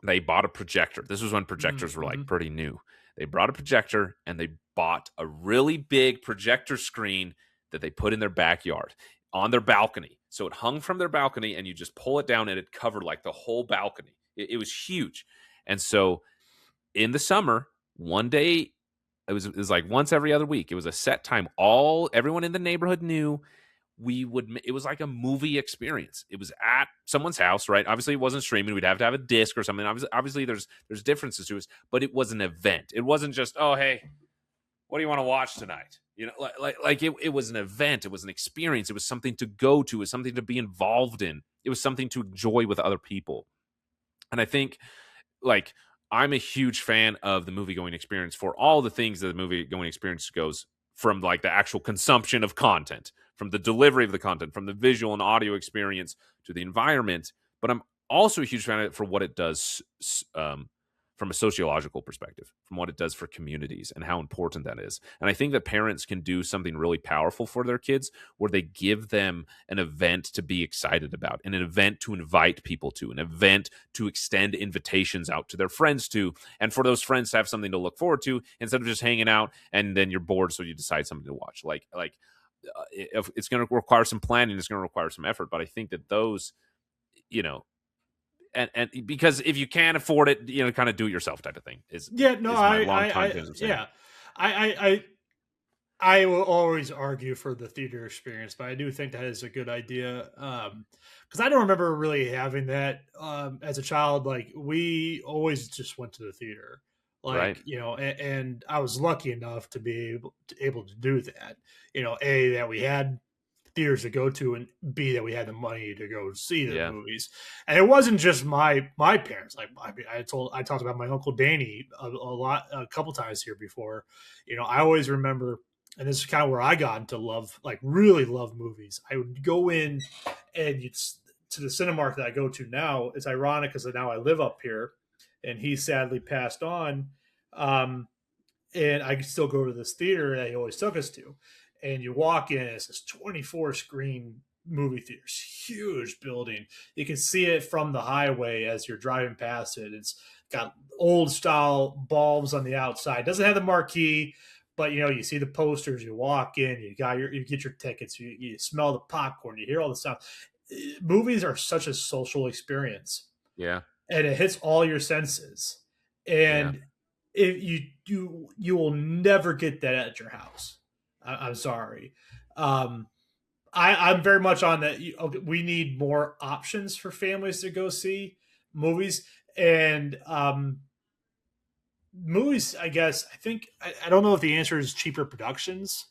They bought a projector. This was when projectors were like
Mm-hmm.
pretty new. They brought a projector and they bought a really big projector screen that they put in their backyard on their balcony. So it hung from their balcony, and you just pull it down and it covered like the whole balcony. It was huge. And so in the summer, one day, it was like once every other week. It was a set time. Everyone in the neighborhood knew it was like a movie experience. It was at someone's house, right? Obviously it wasn't streaming. We'd have to have a disc or something. Obviously there's differences to it, but it was an event. It wasn't just, oh, hey, what do you want to watch tonight? It was an event. It was an experience. It was something to go to. It was something to be involved in. It was something to enjoy with other people. And I think, like, I'm a huge fan of the movie going experience for all the things that the movie going experience goes, from like the actual consumption of content, from the delivery of the content, from the visual and audio experience to the environment. But I'm also a huge fan of it for what it does, from a sociological perspective, from what it does for communities and how important that is. And I think that parents can do something really powerful for their kids, where they give them an event to be excited about, and an event to invite people to, an event to extend invitations out to their friends to, and for those friends to have something to look forward to, instead of just hanging out and then you're bored, so you decide something to watch. If it's going to require some planning, it's going to require some effort. But I think that those, you know, and because if you can't afford it, kind of do it yourself type of thing is
Yeah. No.
is my long time way of saying it.
Yeah. I I will always argue for the theater experience, but I do think that is a good idea. Because I don't remember really having that as a child. Like we always just went to the theater,
Right.
like and I was lucky enough to be able to do that. A that we had theaters to go to, and B that we had the money to go see the
Yeah.
movies. And it wasn't just my parents. Like I talked about my uncle Danny a couple times here before. I always remember, and this is kind of where I got into love, like really love movies. I would go in and it's to the Cinemark that I go to now. It's ironic because now I live up here, and he sadly passed on. Um, and I could still go to this theater that he always took us to. And you walk in, it's this 24 screen movie theater, huge building. You can see it from the highway as you're driving past it. It's got old style bulbs on the outside. It doesn't have the marquee, but you see the posters. You walk in, you get your tickets. You smell the popcorn. You hear all the sound. Movies are such a social experience,
Yeah.
and it hits all your senses.
Yeah.
And if you will never get that at your house. I'm sorry. Um, I'm very much on that. Okay, we need more options for families to go see movies, and movies. I guess I don't know if the answer is cheaper productions.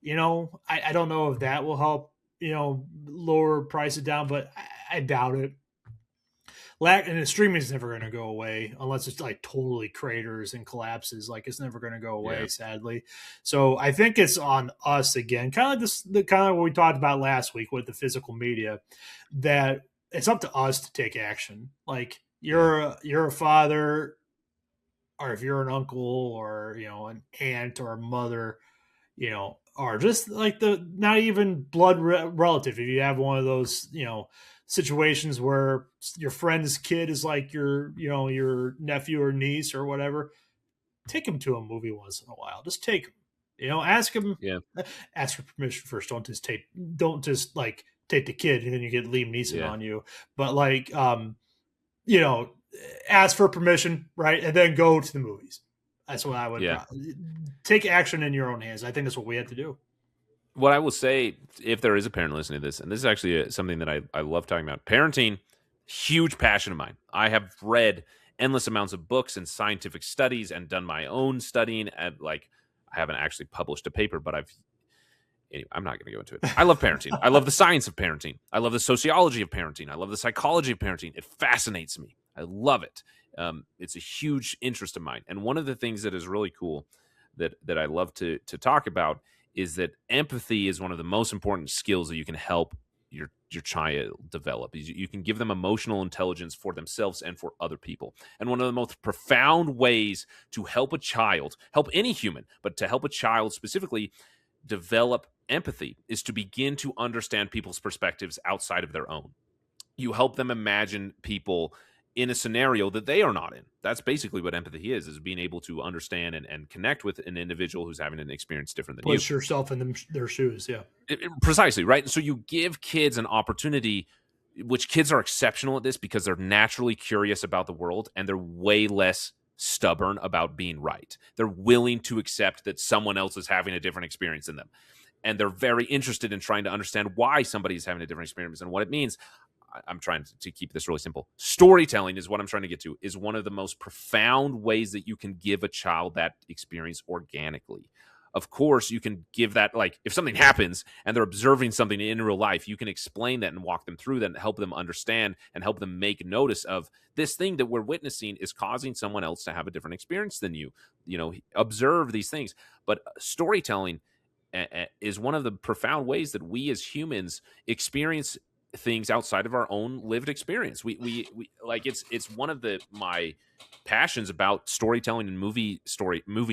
I don't know if that will help. Lower prices down, but I doubt it. And the streaming is never going to go away unless it's like totally craters and collapses. Like it's never going to go away,
Yeah.
sadly. So I think it's on us again, kind of like the kind of what we talked about last week with the physical media, that it's up to us to take action. Like
Yeah.
you're a father, or if you're an uncle, or an aunt or a mother, are, just like the not even blood relative. If you have one of those, situations where your friend's kid is like your nephew or niece or whatever, take him to a movie once in a while. Just take him. Ask him.
Yeah.
Ask for permission first. Don't just like take the kid and then you get Liam Neeson
Yeah.
on you. But like, you know, ask for permission, right, and then go to the movies. That's what I would
Yeah.
take action in your own hands. I think that's what we have to do.
What I will say, if there is a parent listening to this, and this is actually something that I love talking about, parenting, huge passion of mine. I have read endless amounts of books and scientific studies and done my own studying. And like, I haven't actually published a paper, but anyway, I'm not going to go into it. I love parenting. I love the science of parenting. I love the sociology of parenting. I love the psychology of parenting. It fascinates me. I love it. It's a huge interest of mine. And one of the things that is really cool that I love to talk about is that empathy is one of the most important skills that you can help your child develop. You can give them emotional intelligence for themselves and for other people. And one of the most profound ways to help a child, help any human, but to help a child specifically develop empathy is to begin to understand people's perspectives outside of their own. You help them imagine people in a scenario that they are not in. That's basically what empathy is being able to understand and connect with an individual who's having an experience different than you.
Put yourself in their shoes. Yeah.
Precisely, right? So you give kids an opportunity, which kids are exceptional at this because they're naturally curious about the world and they're way less stubborn about being right. They're willing to accept that someone else is having a different experience than them. And they're very interested in trying to understand why somebody is having a different experience and what it means. I'm trying to keep this really simple. Storytelling is what I'm trying to get to, is one of the most profound ways that you can give a child that experience organically. Of course, you can give that, like, if something happens and they're observing something in real life, you can explain that and walk them through that and help them understand and help them make notice of this thing that we're witnessing is causing someone else to have a different experience than you. Observe these things. But storytelling is one of the profound ways that we as humans experience things outside of our own lived experience. We like, it's one of my passions about storytelling and movie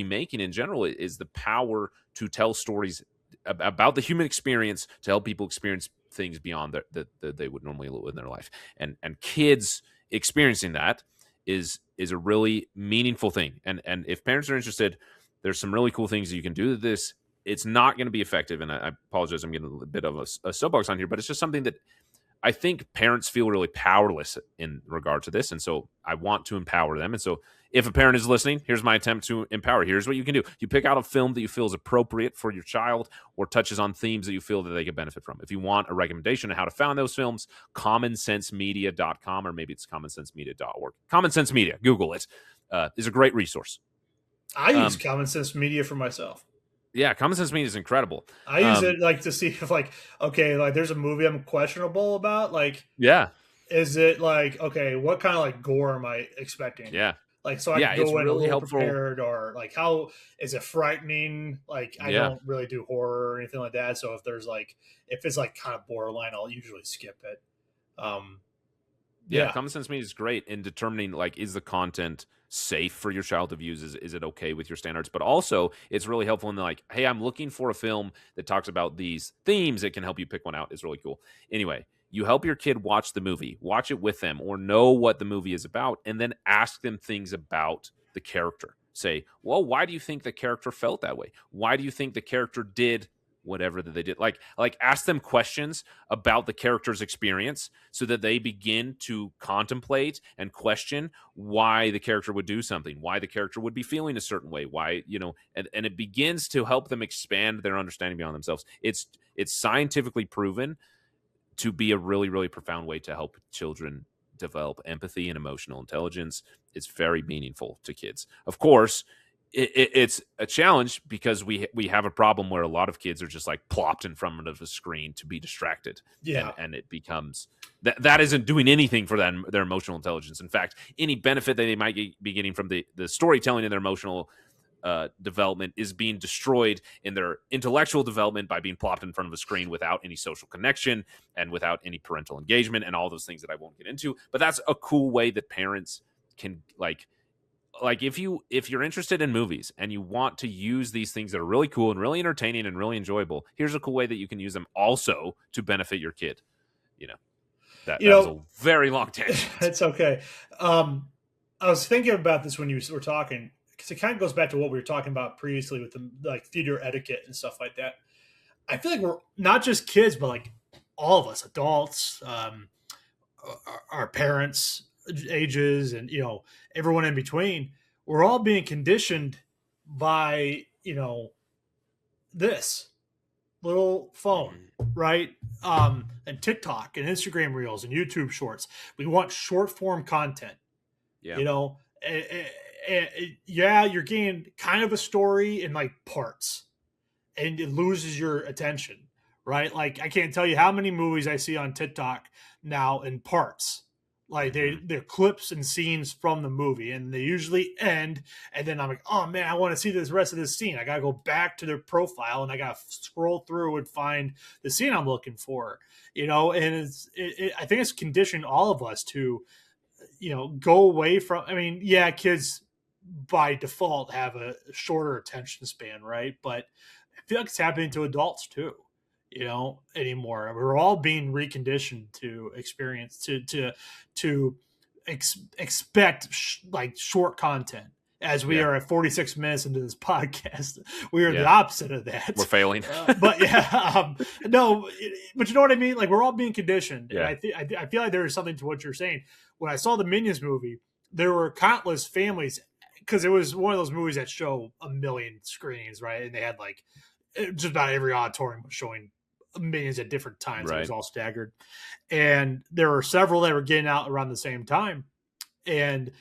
making in general is the power to tell stories about the human experience to help people experience things beyond that they would normally live in their life. And kids experiencing that is a really meaningful thing. And if parents are interested, there's some really cool things that you can do to this. It's not going to be effective, and I apologize, I'm getting a bit of a soapbox on here, but it's just something that I think parents feel really powerless in regard to this. And so I want to empower them. And so if a parent is listening, here's my attempt to empower. Here's what you can do. You pick out a film that you feel is appropriate for your child or touches on themes that you feel that they could benefit from. If you want a recommendation on how to find those films, commonsensemedia.com, or maybe it's commonsensemedia.org. Common Sense Media, Google it, is a great resource.
I use Common Sense Media for myself.
Yeah, Common Sense Media is incredible.
I use it like to see if okay, there's a movie I'm questionable about.
Yeah,
is it okay, what kind of gore am I expecting?
Yeah.
So I can go in
really
a little
helpful.
prepared, or how is it frightening? I don't really do horror or anything like that. So if there's if it's kind of borderline, I'll usually skip it.
Common Sense Media is great in determining is the content safe for your child to view? Is it okay with your standards? But also it's really helpful in hey, I'm looking for a film that talks about these themes. It can help you pick one out. It's really cool. Anyway, you help your kid watch the movie, watch it with them, or know what the movie is about, and then ask them things about the character. Say, well, why do you think the character felt that way? Why do you think the character did whatever that they did? Ask them questions about the character's experience so that they begin to contemplate and question why the character would do something, why the character would be feeling a certain way, why, and it begins to help them expand their understanding beyond themselves. It's scientifically proven to be a really, really profound way to help children develop empathy and emotional intelligence. It's very meaningful to kids. Of course, it's a challenge because we have a problem where a lot of kids are just plopped in front of a screen to be distracted.
Yeah.
And it becomes that isn't doing anything for their emotional intelligence. In fact, any benefit that they might be getting from the storytelling in their emotional development is being destroyed in their intellectual development by being plopped in front of a screen without any social connection and without any parental engagement and all those things that I won't get into. But that's a cool way that parents can like if you're interested in movies and you want to use these things that are really cool and really entertaining and really enjoyable, here's a cool way that you can use them also to benefit your kid. You know,
You
that was
know,
a very long tangent.
it's okay. I was thinking about this when you were talking because it kind of goes back to what we were talking about previously with the like theater etiquette and stuff like that. I feel like we're not just kids, but like all of us, adults, our parents' ages, and everyone in between. We're all being conditioned by this little phone,
Mhm.
right? And TikTok and Instagram Reels and YouTube Shorts. We want short form content.
Yeah.
You know, yeah, you're getting kind of a story in like parts, and it loses your attention, right? Like I can't tell you how many movies I see on TikTok now in parts. Like
Hmm.
they're clips and scenes from the movie, and they usually end. And then I'm like, oh man, I want to see this rest of this scene. I gotta go back to their profile, and I gotta scroll through and find the scene I'm looking for. And I think it's conditioned all of us to go away from. I mean, yeah, kids by default have a shorter attention span, right? But I feel like it's happening to adults too. Anymore. We're all being reconditioned to experience to expect like short content. As we
Yeah.
are at 46 minutes into this podcast, we are the
Yeah.
opposite of
We're
that.
failing.
But yeah, no, but you know what I mean. Like we're all being conditioned, and
Yeah.
I feel like there is something to what you're saying. When I saw the Minions movie, there were countless families because it was one of those movies that show a million screenings, right? And they had like just about every auditorium was showing Minions at different times. It was
Right.
all staggered, and there were several that were getting out around the same time, and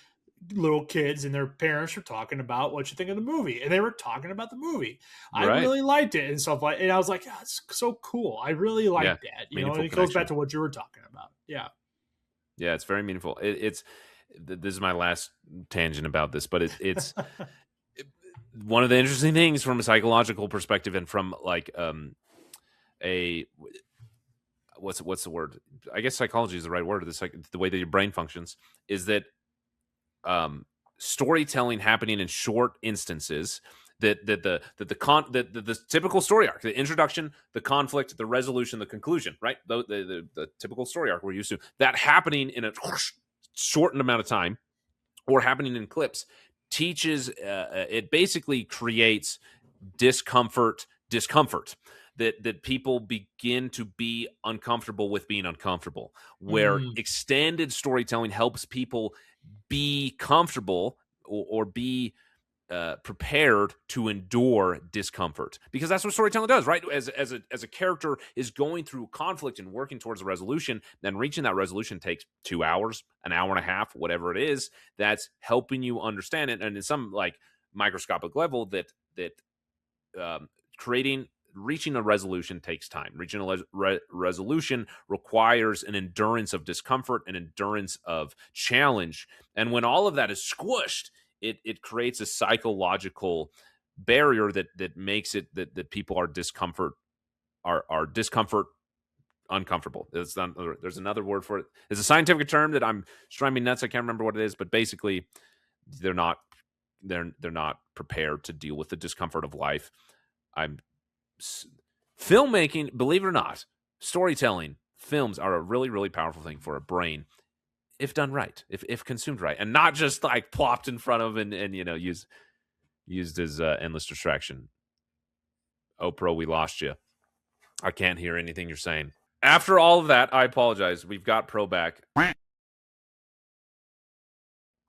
little kids and their parents were talking about what you think of the movie, and they were talking about the movie. I
Right.
really liked it and stuff like, and I was like, oh, it's so cool. I really
Yeah.
like that, and
Meaningful
it goes back
connection.
to what you were talking about. Yeah.
Yeah, it's very meaningful. This is my last tangent about this, but it's it- one of the interesting things from a psychological perspective and from like a what's the word? I guess psychology is the right word. The way that your brain functions is that um, storytelling happening in short instances. The typical story arc, the introduction, the conflict, the resolution, the conclusion, right? The typical story arc we're used to, that happening in a shortened amount of time or happening in clips teaches it basically creates discomfort that people begin to be uncomfortable with being uncomfortable, where
Mm,
extended storytelling helps people be comfortable or be prepared to endure discomfort, because that's what storytelling does, right? As a character is going through conflict and working towards a resolution, then reaching that resolution takes 2 hours, an hour and a half, whatever it is. That's helping you understand it, and in some like microscopic level, that creating reaching a resolution takes time. Reaching a resolution requires an endurance of discomfort, an endurance of challenge, and when all of that is squished, it creates a psychological barrier that makes it that people are discomfort uncomfortable. There's another word for it. It's a scientific term that I'm just driving me nuts. I can't remember what it is, but basically, they're not they're not prepared to deal with the discomfort of life. I'm Filmmaking, believe it or not, storytelling, films are a really, really powerful thing for a brain if done right, if consumed right, and not just like plopped in front of and used as endless distraction. Oprah, we lost you. I can't hear anything you're saying. After all of that, I apologize. We've got Pro back.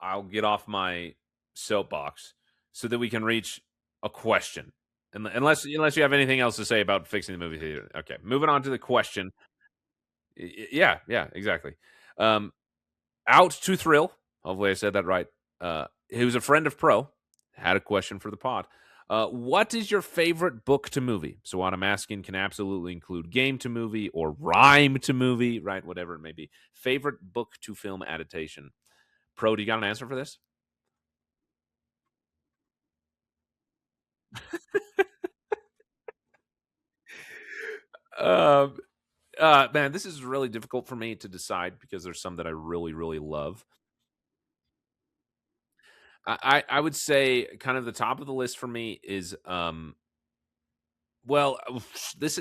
I'll get off my soapbox so that we can reach a question. Unless you have anything else to say about fixing the movie theater. Okay, moving on to the question. Yeah, yeah, exactly. Um, Out to Thrill. Hopefully, I said that right. Who's a friend of Pro had a question for the pod. What is your favorite book to movie? So, what I'm asking can absolutely include game to movie or rhyme to movie, right? Whatever it may be. Favorite book to film adaptation. Pro, do you got an answer for this? Um, man, this is really difficult for me to decide because there's some that I really, really love. I would say kind of the top of the list for me is well, this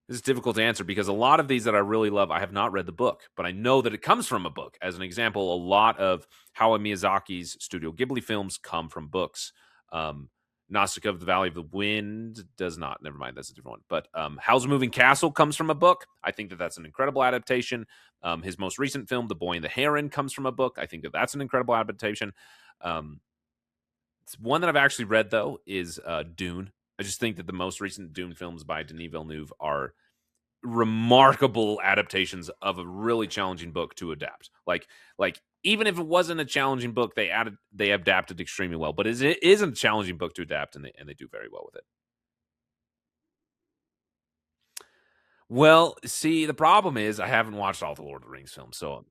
is difficult to answer because a lot of these that I really love, I have not read the book, but I know that it comes from a book. As an example, a lot of Hayao Miyazaki's Studio Ghibli films come from books. Um, Nausicaa of the Valley of the Wind does not. Never mind, that's a different one. But Howl's Moving Castle comes from a book. I think that that's an incredible adaptation. His most recent film, The Boy and the Heron, comes from a book. I think that that's an incredible adaptation. Um, one that I've actually read though is Dune. I just think that the most recent Dune films by Denis Villeneuve are remarkable adaptations of a really challenging book to adapt. Like even if it wasn't a challenging book, they adapted extremely well. But it isn't a challenging book to adapt, and they do very well with it. Well, see, the problem is I haven't watched all the Lord of the Rings films, so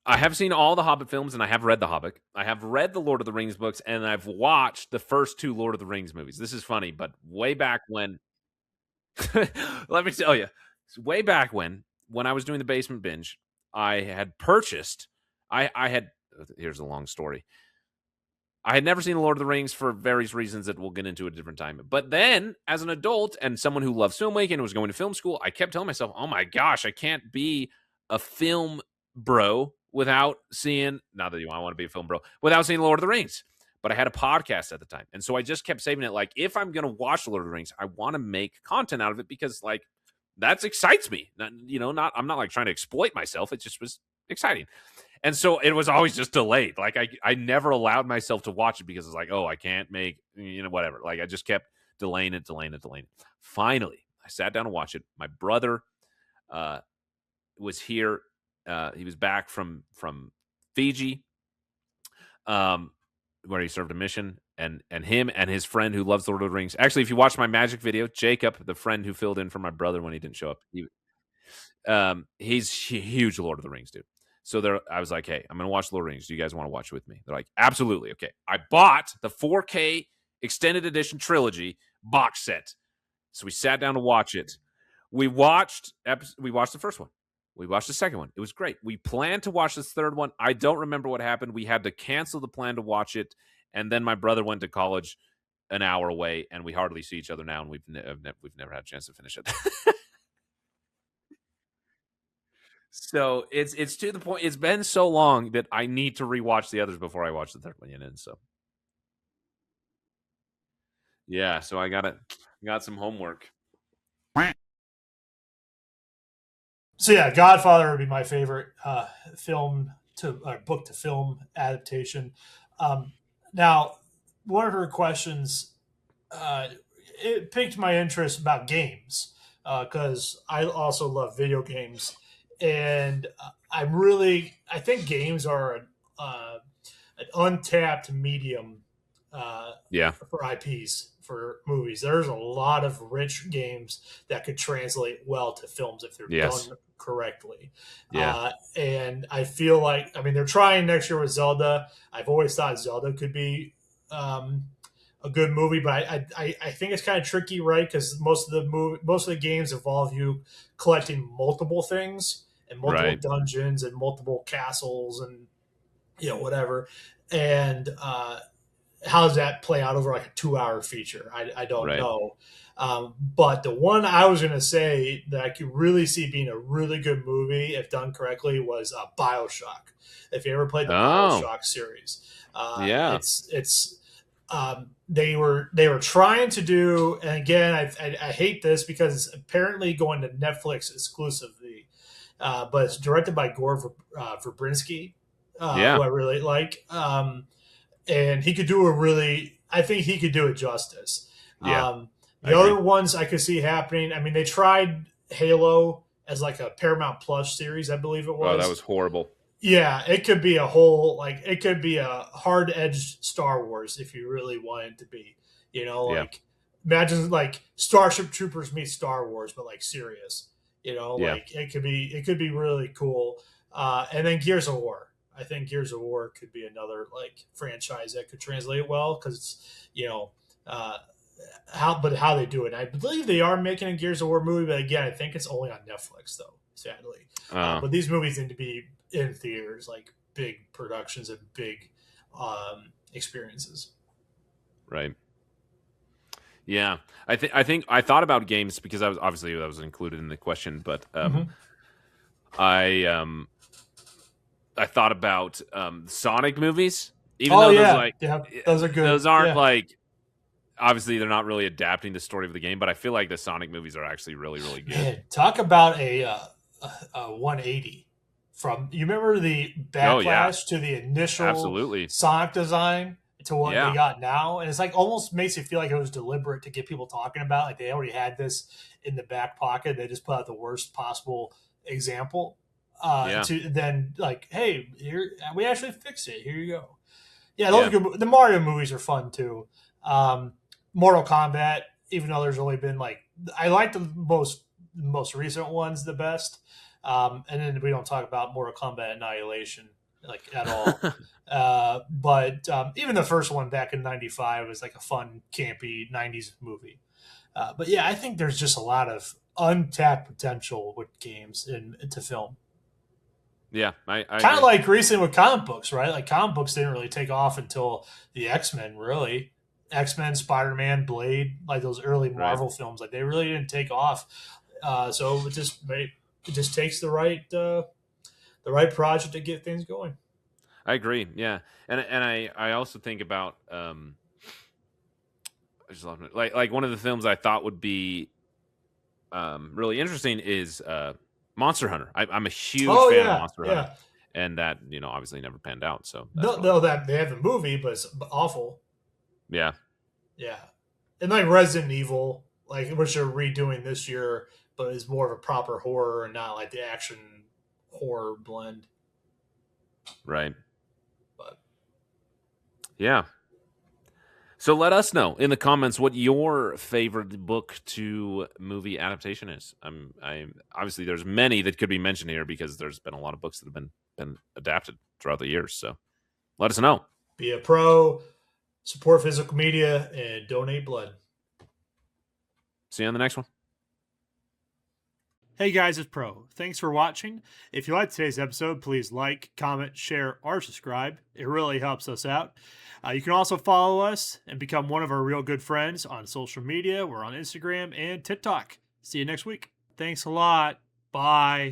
I have seen all the Hobbit films, and I have read The Hobbit. I have read the Lord of the Rings books, and I've watched the first two Lord of the Rings movies. This is funny, but way back when, let me tell you, way back when I was doing the basement binge, I had purchased. I had. Here's a long story. I had never seen The Lord of the Rings for various reasons that we'll get into at a different time. But then, as an adult and someone who loves filmmaking and was going to film school, I kept telling myself, "Oh my gosh, I can't be a film bro without seeing." Not that I want to be a film bro without seeing Lord of the Rings. But I had a podcast at the time, and so I just kept saving it. Like, if I'm going to watch Lord of the Rings, I want to make content out of it because, like, that excites me. Not I'm not like trying to exploit myself. It just was exciting. And so it was always just delayed. Like I never allowed myself to watch it because it's like, oh, I can't make, whatever. Like I just kept delaying it, delaying it, delaying it. Finally, I sat down to watch it. My brother uh, was here. He was back from Fiji, where he served a mission. And him and his friend who loves Lord of the Rings. Actually, if you watch my magic video, Jacob, the friend who filled in for my brother when he didn't show up, he's a huge Lord of the Rings dude. So I was like, hey, I'm gonna watch Lord of the Rings. Do you guys want to watch it with me? They're like, absolutely. Okay. I bought the 4K extended edition trilogy box set. So we sat down to watch it. We watched the first one. We watched the second one. It was great. We planned to watch this third one. I don't remember what happened. We had to cancel the plan to watch it, and then my brother went to college an hour away, and we hardly see each other now, and we've never had a chance to finish it. So it's to the point. It's been so long that I need to rewatch the others before I watch the third one. And so yeah, so I got some homework.
So yeah, Godfather would be my favorite film to book to film adaptation. Um, Now, one of her questions it piqued my interest about games because I also love video games, and I think games are an untapped medium uh,
Yeah,
for IPs for movies. There's a lot of rich games that could translate well to films if they're
yes,
done correctly.
yeah,
And I feel like, I mean, they're trying next year with Zelda. I've always thought Zelda could be um, a good movie, but I think it's kind of tricky, right? Because most of the games involve you collecting multiple things and multiple
right,
dungeons and multiple castles and whatever. And how does that play out over like a 2 hour feature? I don't
right.
know. But the one I was going to say that I could really see being a really good movie if done correctly was Bioshock. If you ever played the
Oh,
Bioshock series,
yeah,
they were trying to do, and again, I hate this because it's apparently going to Netflix exclusively, but it's directed by Gore Verbinski, who
yeah,
I really like. And he could do a really, I think he could do it justice.
yeah. I
The
agree.
other ones I could see happening. I mean, they tried Halo as like a Paramount Plus series, I believe it
Oh, that was
was.
horrible.
Yeah, it could be a whole like it could be a hard edged Star Wars if you really wanted to be.
Yeah,
Like imagine like Starship Troopers meet Star Wars, but like serious.
yeah.
Like it could be really cool. And then Gears of War. I think Gears of War could be another like franchise that could translate well because it's uh, how they do it. I believe they are making a Gears of War movie, but again, I think it's only on Netflix though, sadly.
Oh,
But these movies need to be in theaters, like big productions and big experiences.
right. Yeah, I think I thought about games because that was included in the question, but
Mm-hmm.
I I thought about Sonic movies, even
Oh
though those
yeah,
like
yeah, those are good.
those aren't
Yeah,
like obviously they're not really adapting the story of the game, but I feel like the Sonic movies are actually really good.
man, talk about a 180 from you remember the
Oh yeah,
backlash to the initial
absolutely.
Sonic design to what they
Yeah,
got now, and it's like almost makes it feel like it was deliberate to get people talking about. Like they already had this in the back pocket. They just put out the worst possible example.
yeah,
To then like, hey, here we actually fixed it. Here you go. Yeah, those are
yeah,
good. The Mario movies are fun too. Um, Mortal Kombat, even though there's only been like I like the most recent ones the best. And then we don't talk about Mortal Kombat Annihilation like at all. But even the first one back in '95 was like a fun, campy '90s movie. But yeah, I think there's just a lot of untapped potential with games into film.
yeah. I
Kind of
agree.
like recent with comic books, right? Like comic books didn't really take off until the X Men, really. X Men, Spider Man, Blade, like those early
Right.
Marvel films, like they really didn't take off. So it just takes the right project to get things going.
I agree. Yeah, and I also think about I just love it. Like one of the films I thought would be really interesting is Monster Hunter. I'm a huge
Oh
fan of
yeah,
Monster Hunter,
yeah.
and that obviously never panned out. So that's
No,
really
no, that they have the movie, but it's awful.
yeah,
Yeah, and like Resident Evil, like which they're redoing this year, but is more of a proper horror and not like the action horror blend.
right,
But
yeah. So let us know in the comments what your favorite book to movie adaptation is. I'm obviously there's many that could be mentioned here because there's been a lot of books that have been adapted throughout the years. So let us know.
be a pro, support physical media, and donate blood.
See you on the next one.
Hey guys, it's Pro. Thanks for watching. If you liked today's episode, please like, comment, share, or subscribe. It really helps us out. You can also follow us and become one of our real good friends on social media. We're on Instagram and TikTok. See you next week. Thanks a lot. Bye.